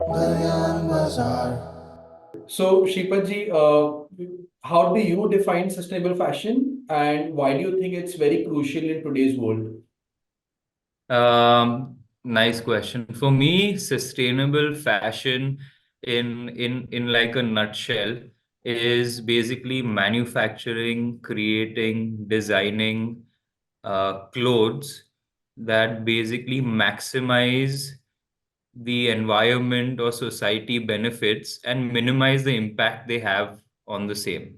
The Yarn Bazaar. So, Shripat ji, how do you define sustainable fashion and why do you think it's very crucial in today's world? Nice question. For me, sustainable fashion in like a nutshell is basically manufacturing, creating, designing clothes that basically maximize the environment or society benefits and minimize the impact they have on the same.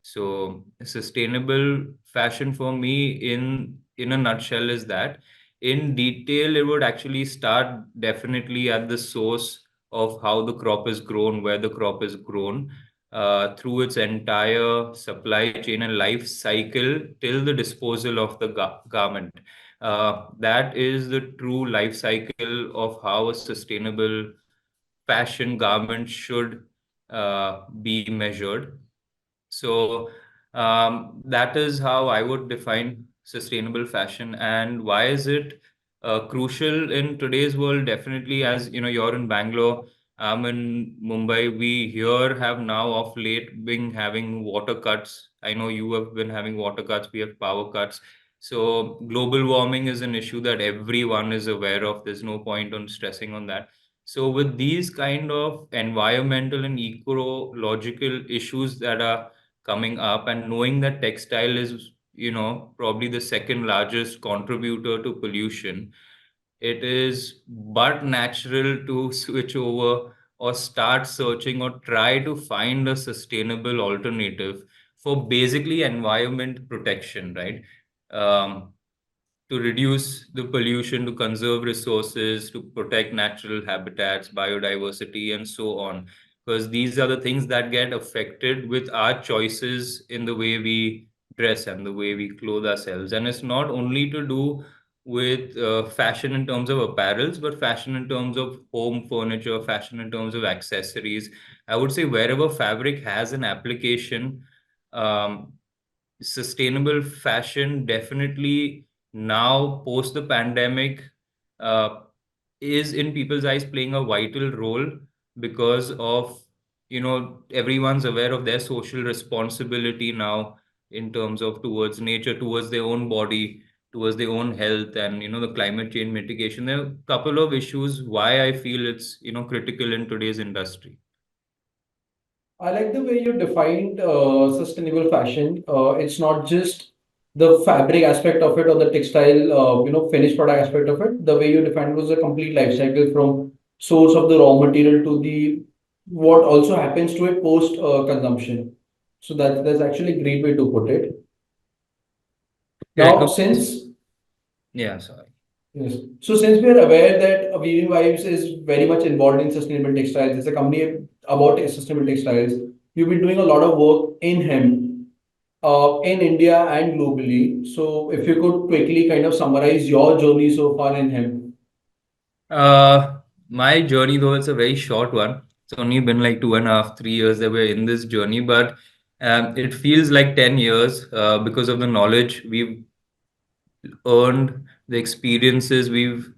So sustainable fashion for me in a nutshell is that in detail it would actually start definitely at the source of how the crop is grown, where the crop is grown, through its entire supply chain and life cycle till the disposal of the garment. That is the true life cycle of how a sustainable fashion garment should be measured. So that is how I would define sustainable fashion. And why is it crucial in today's world? Definitely, as you know, you're in Bangalore, I'm in Mumbai. We here have now of late been having water cuts. I know you have been having water cuts. We have power cuts. So global warming is an issue that everyone is aware of. There's no point on stressing on that. So with these kind of environmental and ecological issues that are coming up, and knowing that textile is, you know, probably the second largest contributor to pollution, it is but natural to switch over or start searching or try to find a sustainable alternative for basically environment protection, right? um, to reduce the pollution, to conserve resources, to protect natural habitats, biodiversity, and so on. Because these are the things that get affected with our choices in the way we dress and the way we clothe ourselves. And it's not only to do with fashion in terms of apparels, but fashion in terms of home furniture, fashion in terms of accessories. I would say wherever fabric has an application, um, sustainable fashion definitely now post the pandemic uh, is in people's eyes playing a vital role because of, you know, everyone's aware of their social responsibility now in terms of towards nature, towards their own body, towards their own health, and you know, the climate change mitigation. There are a couple of issues why I feel it's, you know, critical in today's industry. I like the way you defined sustainable fashion. It's not just the fabric aspect of it or the textile, finished product aspect of it. The way you defined was a complete life cycle from source of the raw material to the what also happens to it post consumption. So that's actually a great way to put it. Yeah, Now, to, since yeah, sorry. yes. So since we are aware that Weaving Vibes is very much involved in sustainable textiles, it's a company about sustainable textiles. You've been doing a lot of work in hemp in India and globally. So if you could quickly kind of summarize your journey so far in hemp. My journey, though, it's a very short one. It's only been like 2.5, 3 years that we're in this journey, but it feels like 10 years because of the knowledge we've earned, the experiences we've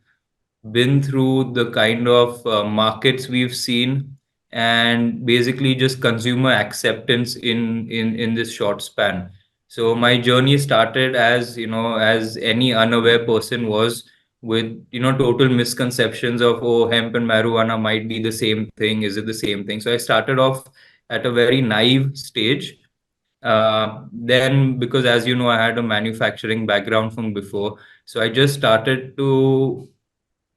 been through, the kind of markets we've seen, and basically just consumer acceptance in this short span. So my journey started as, you know, as any unaware person was, with, you know, total misconceptions of, oh, hemp and marijuana might be the same thing. Is it the same thing? So I started off at a very naive stage. Then, because as you know, I had a manufacturing background from before, so I just started to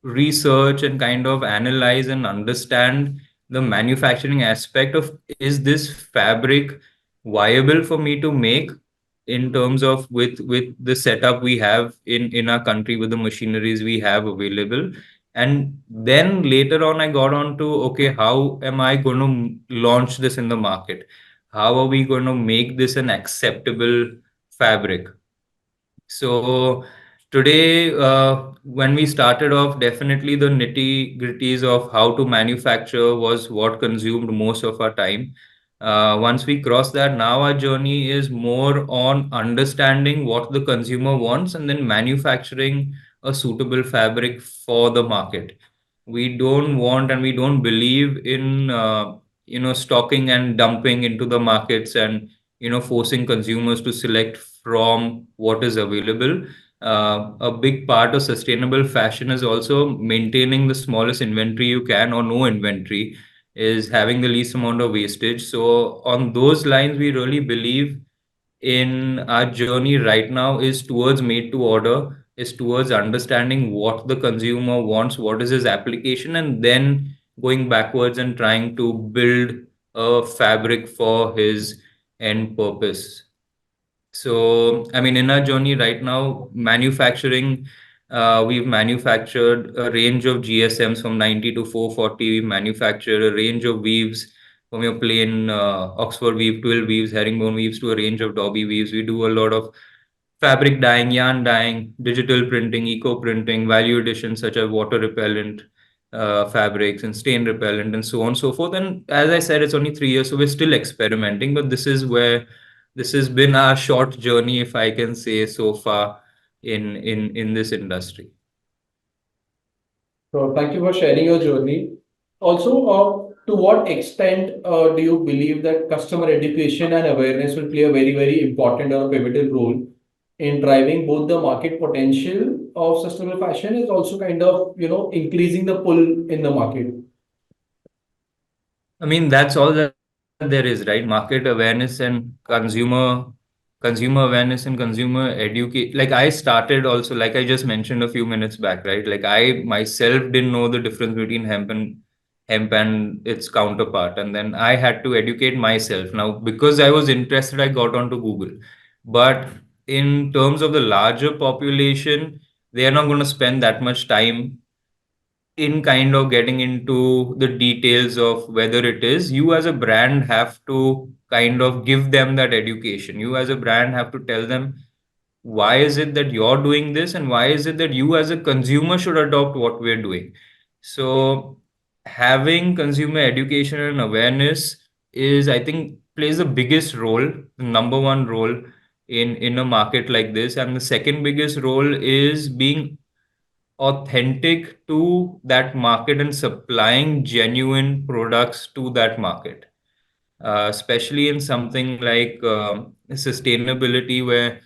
research and kind of analyze and understand the manufacturing aspect of, is this fabric viable for me to make in terms of with the setup we have in our country, with the machineries we have available. And then later on I got on to, okay, how am I going to launch this in the market? How are we going to make this an acceptable fabric? So today, when we started off, definitely the nitty gritties of how to manufacture was what consumed most of our time. Once we cross that, now our journey is more on understanding what the consumer wants and then manufacturing a suitable fabric for the market. We don't want and we don't believe in stocking and dumping into the markets and forcing consumers to select from what is available. A big part of sustainable fashion is also maintaining the smallest inventory you can, or no inventory, is having the least amount of wastage. So on those lines, we really believe in our journey right now is towards made to order, is towards understanding what the consumer wants, what is his application, and then going backwards and trying to build a fabric for his end purpose. So, I mean, in our journey right now, manufacturing, we've manufactured a range of GSMs from 90 to 440. We manufactured a range of weaves from your plain Oxford weave, 12 weaves, herringbone weaves to a range of Dobby weaves. We do a lot of fabric dyeing, yarn dyeing, digital printing, eco printing, value additions such as water repellent fabrics and stain repellent and so on and so forth. And as I said, it's only 3 years, so we're still experimenting, but this has been our short journey, if I can say so far, in this industry. So thank you for sharing your journey. Also, to what extent do you believe that customer education and awareness will play a very, very important or a pivotal role in driving both the market potential of sustainable fashion is also kind of, increasing the pull in the market. I mean, that's all that there is, right? Market awareness and consumer awareness and consumer educate. Like I started also, like I just mentioned a few minutes back, right? Like I myself didn't know the difference between hemp and its counterpart. And then I had to educate myself. Now, because I was interested, I got onto Google. But in terms of the larger population, they are not going to spend that much time in kind of getting into the details of whether it is. You as a brand have to kind of give them that education. You as a brand have to tell them why is it that you're doing this, and why is it that you as a consumer should adopt what we're doing. So having consumer education and awareness is, I think, plays the biggest role, the number one role in a market like this. And the second biggest role is being authentic to that market and supplying genuine products to that market, especially in something like sustainability, where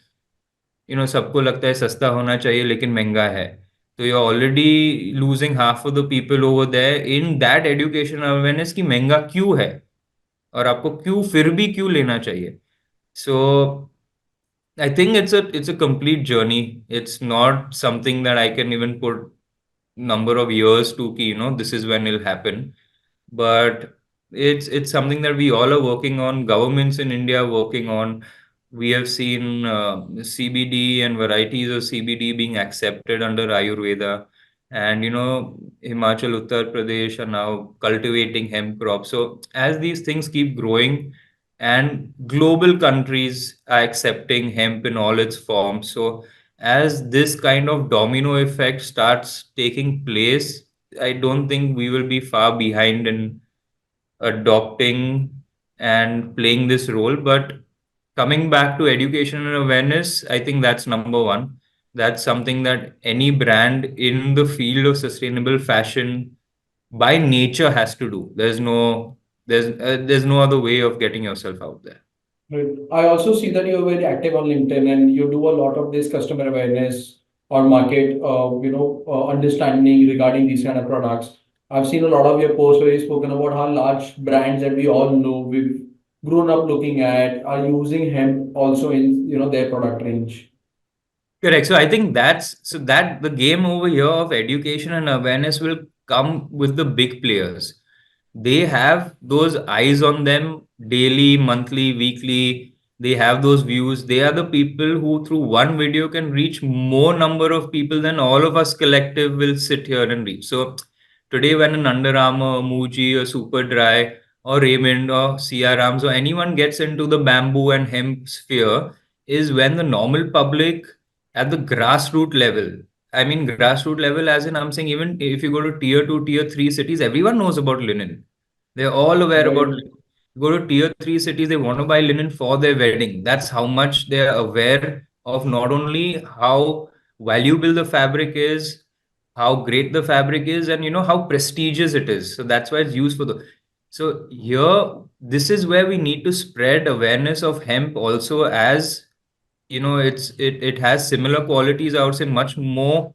सबको लगता है सस्ता होना चाहिए लेकिन महंगा है. So you're already losing half of the people over there in that education awareness कि महंगा क्यों है और आपको क्यों फिर भी क्यों लेना चाहिए. So I think it's a complete journey. It's not something that I can even put number of years to ki, this is when it'll happen. But it's something that we all are working on. Governments in India are working on. We have seen CBD and varieties of CBD being accepted under Ayurveda. And Himachal, Uttar Pradesh are now cultivating hemp crops. So as these things keep growing, and global countries are accepting hemp in all its forms. So as this kind of domino effect starts taking place, I don't think we will be far behind in adopting and playing this role. But coming back to education and awareness, I think that's number one. That's something that any brand in the field of sustainable fashion by nature has to do. There's no other way of getting yourself out there. Right. I also see that you're very active on LinkedIn and you do a lot of this customer awareness or market, understanding regarding these kind of products. I've seen a lot of your posts where you've spoken about how large brands that we all know, we've grown up looking at, are using hemp also in, their product range. Correct. So I think that the game over here of education and awareness will come with the big players. They have those eyes on them daily, monthly, weekly. They have those views. They are the people who through one video can reach more number of people than all of us collective will sit here and reach. So today when an Under Armour, Muji or Superdry or Raymond or CR Arms or anyone gets into the bamboo and hemp sphere, is when the normal public at the grassroots level. I mean, grassroots level, as in I'm saying, even if you go to tier two, tier three cities, everyone knows about linen. They're all aware about Right. linen. You go to tier three cities, they want to buy linen for their wedding. That's how much they're aware of not only how valuable the fabric is, how great the fabric is, and how prestigious it is. So that's why it's used for the. So here, this is where we need to spread awareness of hemp also, as it has similar qualities, I would say much more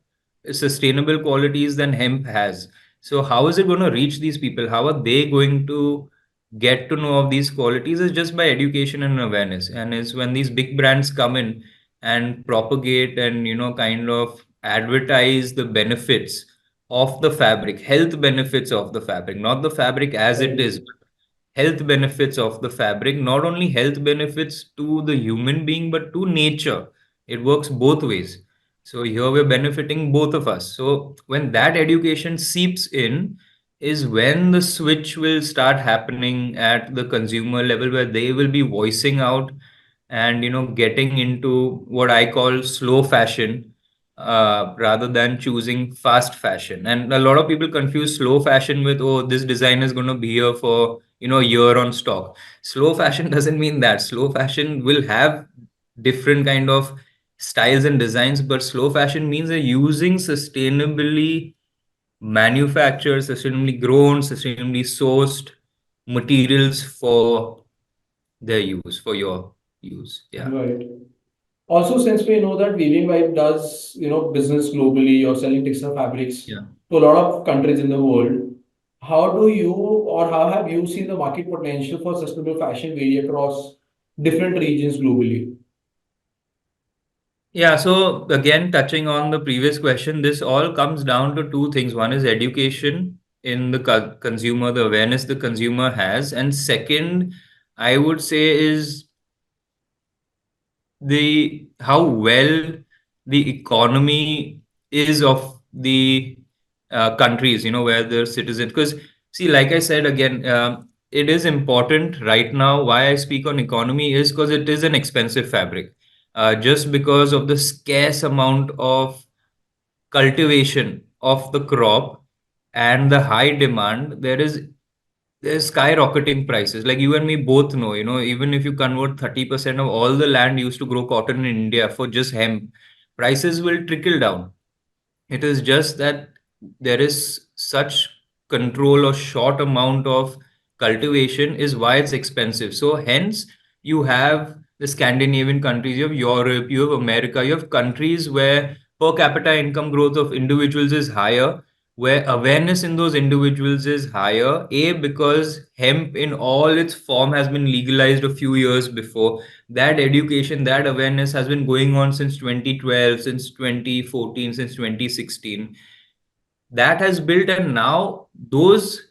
sustainable qualities than hemp has. So how is it going to reach these people? How are they going to get to know of these qualities? Is just by education and awareness. And it's when these big brands come in and propagate and kind of advertise the benefits of the fabric, health benefits of the fabric, not the fabric as it Right. is, health benefits of the fabric, not only health benefits to the human being, but to nature. It works both ways. So here we're benefiting both of us. So when that education seeps in, is when the switch will start happening at the consumer level, where they will be voicing out and getting into what I call slow fashion, rather than choosing fast fashion. And a lot of people confuse slow fashion with, oh, this design is going to be here for a year on stock. Slow fashion doesn't mean that. Slow fashion will have different kind of styles and designs, but slow fashion means they're using sustainably manufactured, sustainably grown, sustainably sourced materials for their use, for your use. Yeah. Right. Also, since we know that Weaving Vibe does, business globally or selling textile fabrics Yeah. to a lot of countries in the world, how do you or how have you seen the market potential for sustainable fashion vary across different regions globally? Yeah, so again, touching on the previous question, this all comes down to two things. One is education in the consumer, the awareness the consumer has. And second, I would say, is the how well the economy is of the countries, where the citizens. Because, see, like I said again, it is important right now. Why I speak on economy is because it is an expensive fabric. Just because of the scarce amount of cultivation of the crop and the high demand, there's skyrocketing prices. Like you and me both know, even if you convert 30% of all the land used to grow cotton in India for just hemp, prices will trickle down. It is just that there is such control or short amount of cultivation is why it's expensive. So hence you have the Scandinavian countries, you have Europe, you have America, you have countries where per capita income growth of individuals is higher, where awareness in those individuals is higher. A, because hemp in all its form has been legalized a few years before. That education, that awareness has been going on since 2012, since 2014, since 2016. That has built, and now those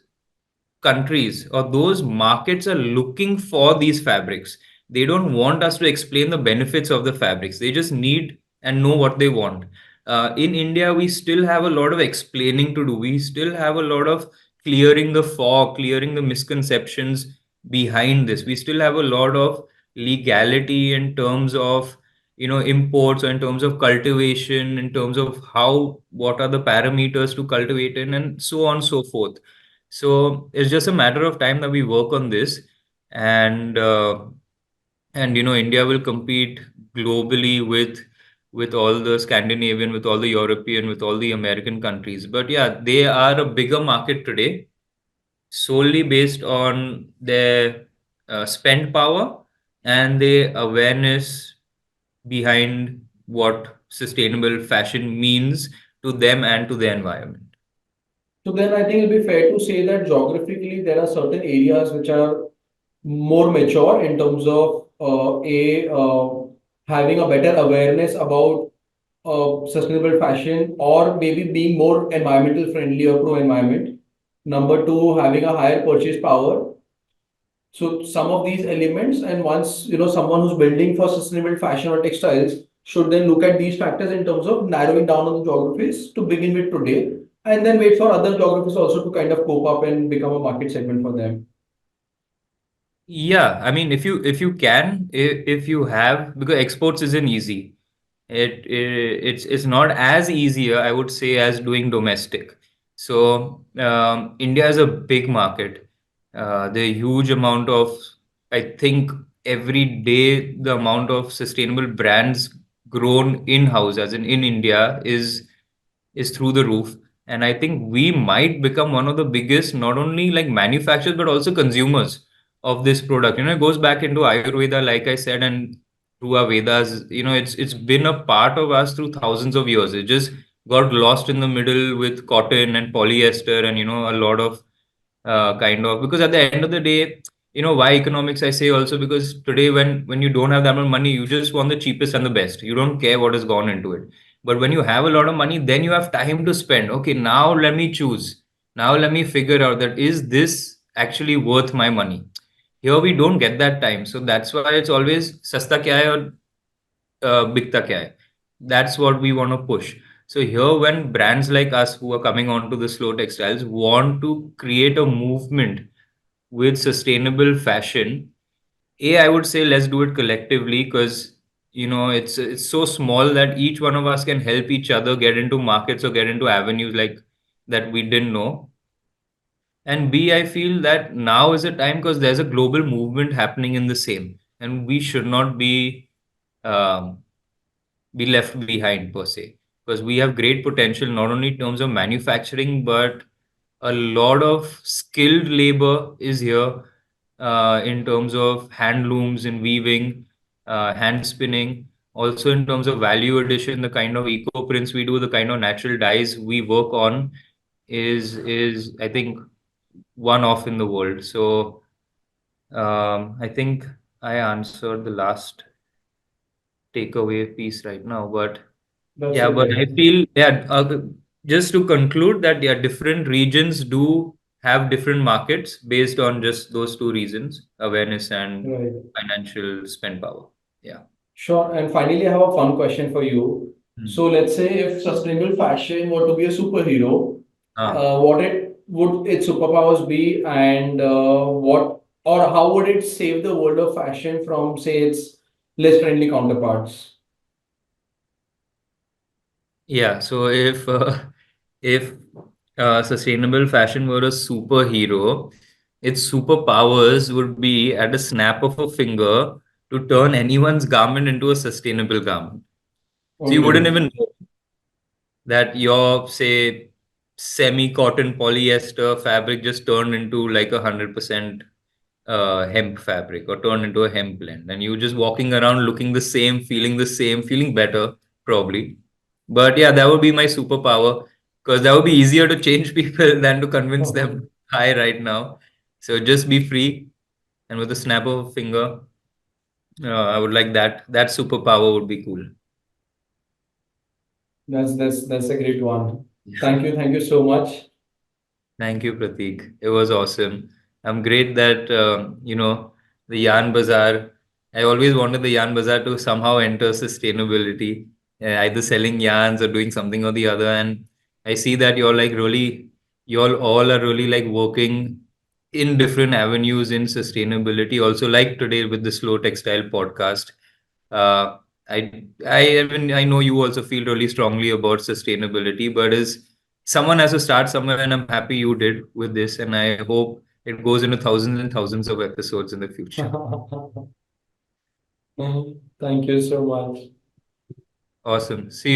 countries or those markets are looking for these fabrics. They don't want us to explain the benefits of the fabrics. They just need and know what they want. In India, we still have a lot of explaining to do. We still have a lot of clearing the fog, clearing the misconceptions behind this. We still have a lot of legality in terms of imports, or in terms of cultivation, in terms of what are the parameters to cultivate in, and so on and so forth. So it's just a matter of time that we work on this, and India will compete globally with all the Scandinavian, with all the European, with all the American countries. But yeah, they are a bigger market today, solely based on their spend power and the awareness behind what sustainable fashion means to them and to the environment. So then I think it'll be fair to say that geographically there are certain areas which are more mature in terms of having a better awareness about sustainable fashion or maybe being more environmental friendly or pro environment. Number two, having a higher purchase power. So some of these elements, and once someone who's building for sustainable fashion or textiles should then look at these factors in terms of narrowing down on the geographies to begin with today, and then wait for other geographies also to kind of cope up and become a market segment for them. Yeah, I mean, if you can, if you have, because exports isn't easy. It's not as easier, I would say, as doing domestic. So India is a big market. The huge amount of, I think, every day the amount of sustainable brands grown in-house, as in India, is is through the roof. And I think we might become one of the biggest, not only like manufacturers, but also consumers of this product. It goes back into Ayurveda, like I said, and through our Vedas, it's been a part of us through thousands of years. It just got lost in the middle with cotton and polyester and, a lot of kind of, because at the end of the day, why economics I say also, because today when you don't have that much money, you just want the cheapest and the best. You don't care what has gone into it. But when you have a lot of money, then you have time to spend. Okay, now let me choose. Now let me figure out that is this actually worth my money. Here we don't get that time. So that's why it's always sasta kya hai or bikta kya hai. That's what we want to push. So here, when brands like us who are coming onto the slow textiles want to create a movement with sustainable fashion, I would say let's do it collectively, because it's so small that each one of us can help each other get into markets or get into avenues like that we didn't know. And B, I feel that now is a time because there's a global movement happening in the same, and we should not um, be left behind per se, because we have great potential not only in terms of manufacturing, but a lot of skilled labor is here, in terms of handlooms and weaving, hand spinning, also in terms of value addition. The kind of eco prints we do, the kind of natural dyes we work on is I think one off in the world. So I think I answered the last takeaway piece right now, but That's yeah, but I okay. feel, yeah, just to conclude that, yeah, different regions do have different markets based on just those two reasons, awareness and Right. financial spend power. Yeah. Sure. And finally, I have a fun question for you. So Hmm. let's say if sustainable fashion were to be a superhero, Ah. what it would its superpowers be, and what or how would it save the world of fashion from, say, its less friendly counterparts? Yeah. So if sustainable fashion were a superhero, its superpowers would be at a snap of a finger to turn anyone's garment into a sustainable garment. So you wouldn't Okay. even know that your, say, semi-cotton polyester fabric just turned into like 100% hemp fabric, or turned into a hemp blend, and you just walking around looking the same, feeling better probably. But yeah, that would be my superpower, because that would be easier to change people than to convince them to buy right now. So just be free, and with a snap of a finger, I would like that superpower would be cool. That's a great one. Yeah. Thank you so much. Thank you, Prateek. It was awesome. I'm great that the Yarn Bazaar. I always wanted the Yarn Bazaar to somehow enter sustainability, either selling yarns or doing something or the other. And I see that you're all are really like working in different avenues in sustainability. Also, like today with the Slow Textile podcast. Uh, I know you also feel really strongly about sustainability, but is someone has to start somewhere, and I'm happy you did with this, and I hope it goes into thousands and thousands of episodes in the future. Thank you so much. Awesome. See you.